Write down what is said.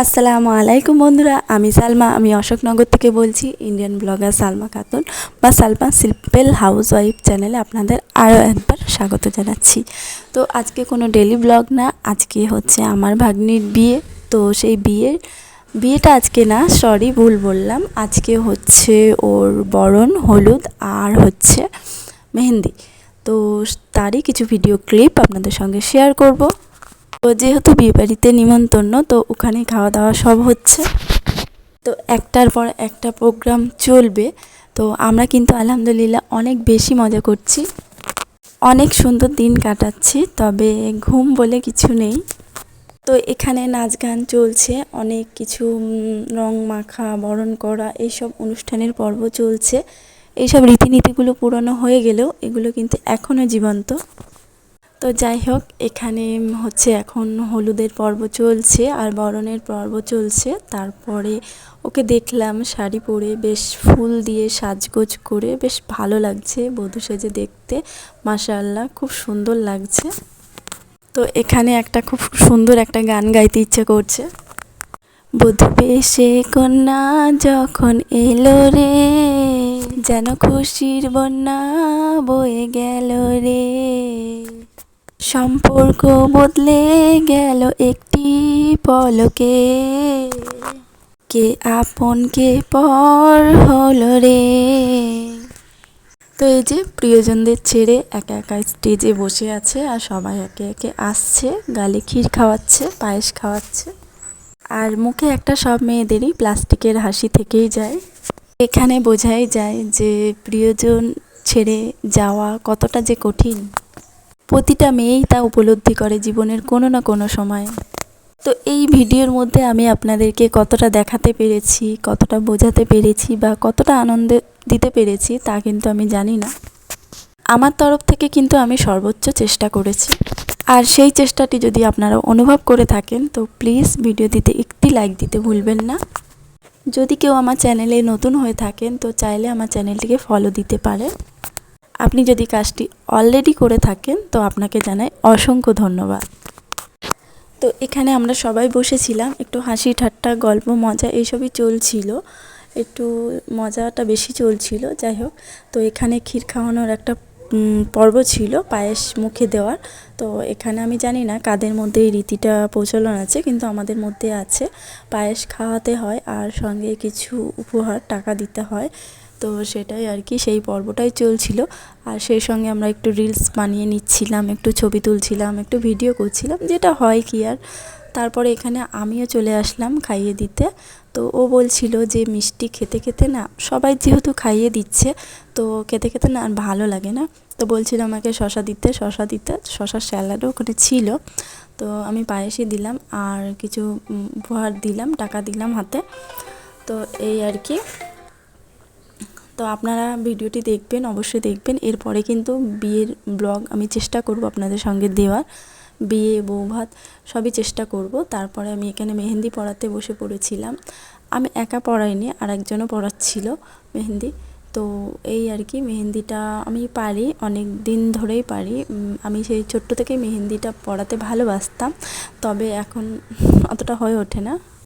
আসসালামু আলাইকুম বন্ধুরা, আমি সালমা। আমি অশোকনগর থেকে বলছি। ইন্ডিয়ান ব্লগার সালমা খাতুন বা সালমা সিম্পল হাউসওয়াইফ চ্যানেলে আপনাদের আরও একবার স্বাগত জানাচ্ছি। তো আজকে কোনো ডেলি ব্লগ না, আজকে হচ্ছে আমার ভাগ্নির বিয়ে। তো সেই বিয়েটা আজকে না, সরি ভুল বললাম, আজকে হচ্ছে ওর বরণ, হলুদ আর হচ্ছে মেহেন্দি। তো তারই কিছু ভিডিও ক্লিপ আপনাদের সঙ্গে শেয়ার করব। তো যেহেতু বিয়েবাড়িতে নিমন্ত্রণ, তো ওখানে খাওয়া দাওয়া সব হচ্ছে। তো একটার পর একটা প্রোগ্রাম চলবে। তো আমরা কিন্তু আলহামদুলিল্লাহ অনেক বেশি মজা করছি, অনেক সুন্দর দিন কাটাচ্ছি, তবে ঘুম বলে কিছু নেই। তো এখানে নাচ গান চলছে, অনেক কিছু রং মাখা, বরণ করা, এইসব অনুষ্ঠানের পর্ব চলছে। এইসব রীতিনীতিগুলো পুরনো হয়ে গেলেও এগুলো কিন্তু এখনও জীবন্ত। তো যাই হোক, এখানে হচ্ছে এখন হলুদের পর্ব চলছে আর বরণের পর্ব চলছে। তারপরে ওকে দেখলাম শাড়ি পরে, বেশ ফুল দিয়ে সাজগোজ করে, বেশ ভালো লাগছে বধূ সেজে দেখতে। মাশাআল্লাহ, খুব সুন্দর লাগছে। তো এখানে একটা খুব সুন্দর একটা গান গাইতে ইচ্ছে করছে। বধূ বেশে কন্যা যখন এলো রে, যেন খুশির বন্যা বয়ে গেল রে, সম্পর্ক বদলে গেল একটি পলকে, কে আপন কে পর হলো রে। তো এই যে প্রিয়জনদের ছেড়ে একা একা স্টেজে বসে আছে আর সবাই একে একে আসছে, গালে ক্ষীর খাওয়াচ্ছে, পায়েস খাওয়াচ্ছে। আর মুখে একটা সব মেয়েদেরই প্লাস্টিকের হাসি থেকেই যায়। এখানে বোঝাই যায় যে প্রিয়জন ছেড়ে যাওয়া কতটা যে কঠিন। প্রতিটা মেয়েই তা উপলব্ধি করে জীবনের কোনো না কোনো সময়। তো এই ভিডিওর মধ্যে আমি আপনাদেরকে কতটা দেখাতে পেরেছি, কতটা বোঝাতে পেরেছি বা কতটা আনন্দ দিতে পেরেছি তা কিন্তু আমি জানি না। আমার তরফ থেকে কিন্তু আমি সর্বোচ্চ চেষ্টা করেছি। আর সেই চেষ্টাটি যদি আপনারা অনুভব করে থাকেন তো প্লিজ ভিডিও দিতে একটি লাইক দিতে ভুলবেন না। যদি কেউ আমার চ্যানেলে নতুন হয়ে থাকেন তো চাইলে আমার চ্যানেলটিকে ফলো দিতে পারেন। আপনি যদি কাজটি অলরেডি করে থাকেন তো আপনাকে জানাই অসংখ্য ধন্যবাদ। তো এখানে আমরা সবাই বসেছিলাম, একটু হাসি ঠাট্টা গল্প মজা এইসবই চলছিল, একটু মজাটা বেশি চলছিল। যাই হোক, তো এখানে ক্ষীর খাওয়ানোর একটা পর্ব ছিল, পায়েস মুখে দেওয়ার। তো এখানে আমি জানি না কাদের মধ্যে এই রীতিটা প্রচলন আছে, কিন্তু আমাদের মধ্যে আছে। পায়েস খাওয়াতে হয় আর সঙ্গে কিছু উপহার টাকা দিতে হয়। তো সেটাই আর কি, সেই পর্বটাই চলছিল। আর সেই সঙ্গে আমরা একটু রিলস বানিয়ে নিচ্ছিলাম, একটু ছবি তুলছিলাম, একটু ভিডিও করছিলাম, যেটা হয় কি আর। তারপরে এখানে আমিও চলে আসলাম খাইয়ে দিতে। তো ও বলছিল যে মিষ্টি খেতে খেতে না, সবাই যেহেতু খাইয়ে দিচ্ছে তো খেতে খেতে না আর ভালো লাগে না। তো বলছিল আমাকে শশা দিতে, শশার স্যালাডও ওখানে ছিল। তো আমি পায়েসই দিলাম আর কিছু উপহার দিলাম, টাকা দিলাম হাতে। তো এই আর কি। তো আপনারা ভিডিওটি দেখবেন, অবশ্যই দেখবেন। এরপরে কিন্তু বিয়ের ব্লগ আমি চেষ্টা করব আপনাদের সঙ্গে দেওয়ার, বিয়ে বৌভাত সবই চেষ্টা করব। তারপরে আমি এখানে মেহেন্দি পড়াতে বসে পড়েছিলাম। আমি একা পড়াইনি, আর একজনও পড়াচ্ছিল মেহেন্দি। তো এই আর কি, মেহেন্দিটা আমি পারি, অনেক দিন ধরেই পারি। আমি সেই ছোট্ট থেকেই মেহেন্দিটা পড়াতে ভালোবাসতাম, তবে এখন অতটা হয়ে ওঠে না।